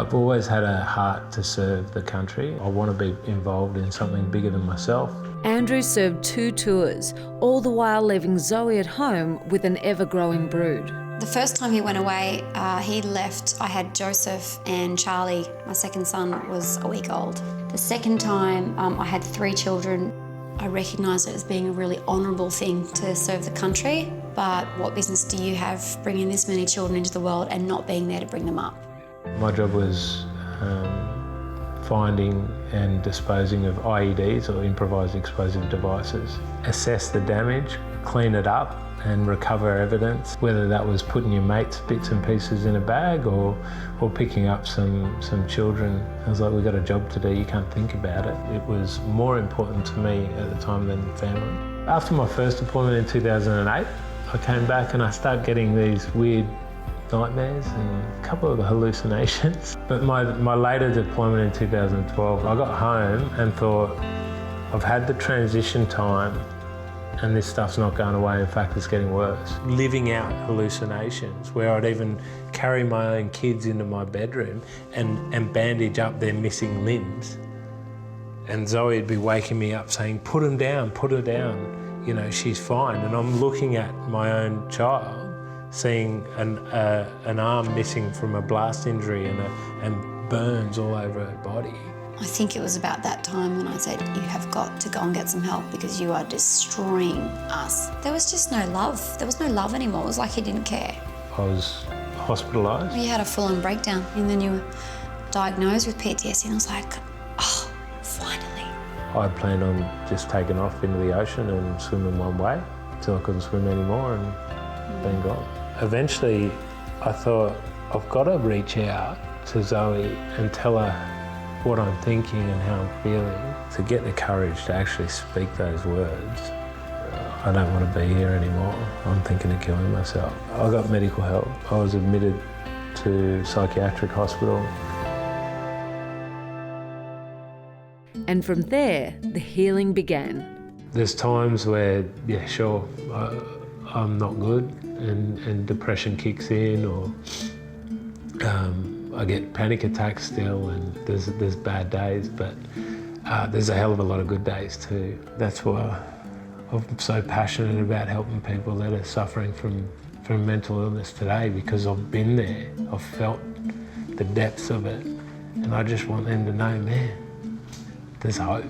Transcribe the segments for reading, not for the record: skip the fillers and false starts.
I've always had a heart to serve the country. I want to be involved in something bigger than myself. Andrew served 2 tours, all the while leaving Zoe at home with an ever-growing brood. The first time he went away, he left. I had Joseph and Charlie. My second son was a week old. The second time, I had 3 children. I recognised it as being a really honourable thing to serve the country, but what business do you have bringing this many children into the world and not being there to bring them up? My job was finding and disposing of IEDs, or improvised explosive devices, assess the damage, clean it up and recover evidence, whether that was putting your mate's bits and pieces in a bag or picking up some children. I was like, we've got a job to do, you can't think about it. It was more important to me at the time than family. After my first deployment in 2008, I came back and I started getting these weird nightmares and a couple of hallucinations. But my later deployment in 2012, I got home and thought, I've had the transition time and this stuff's not going away, in fact it's getting worse. Living out hallucinations where I'd even carry my own kids into my bedroom and bandage up their missing limbs. And Zoe would be waking me up saying, put him down, put her down, you know, she's fine. And I'm looking at my own child, seeing an arm missing from a blast injury and burns all over her body. I think it was about that time when I said, you have got to go and get some help because you are destroying us. There was just no love. There was no love anymore. It was like he didn't care. I was hospitalised. You had a full-on breakdown and then you were diagnosed with PTSD and I was like, oh, finally. I planned on just taking off into the ocean and swimming one way until I couldn't swim anymore and been gone. Eventually, I thought, I've got to reach out to Zoe and tell her what I'm thinking and how I'm feeling. To get the courage to actually speak those words, I don't want to be here anymore. I'm thinking of killing myself. I got medical help. I was admitted to psychiatric hospital. And from there, the healing began. There's times where, yeah, sure, I'm not good and depression kicks in, or I get panic attacks still, and there's bad days, but there's a hell of a lot of good days too. That's why I'm so passionate about helping people that are suffering from mental illness today, because I've been there, I've felt the depths of it, and I just want them to know, man, there's hope.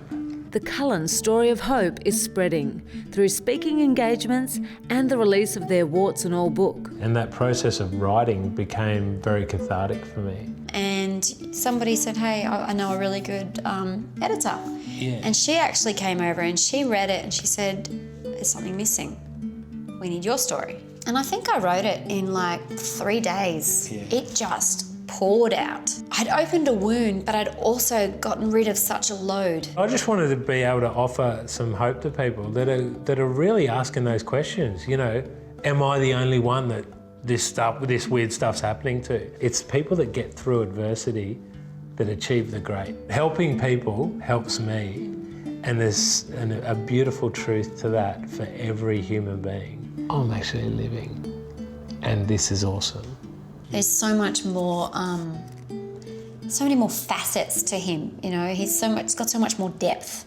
The Cullen story of hope is spreading through speaking engagements and the release of their warts and all book. And that process of writing became very cathartic for me. And somebody said, hey, I know a really good editor. Yeah. And she actually came over and she read it and she said, there's something missing. We need your story. And I think I wrote it in like 3 days. Yeah. It just poured out. I'd opened a wound, but I'd also gotten rid of such a load. I just wanted to be able to offer some hope to people that are really asking those questions. You know, am I the only one that this weird stuff's happening to? It's people that get through adversity that achieve the great. Helping people helps me, and there's a beautiful truth to that for every human being. I'm actually living, and this is awesome. There's so much more, so many more facets to him, you know, he's got so much more depth.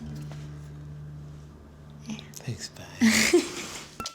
Yeah. Thanks, babe.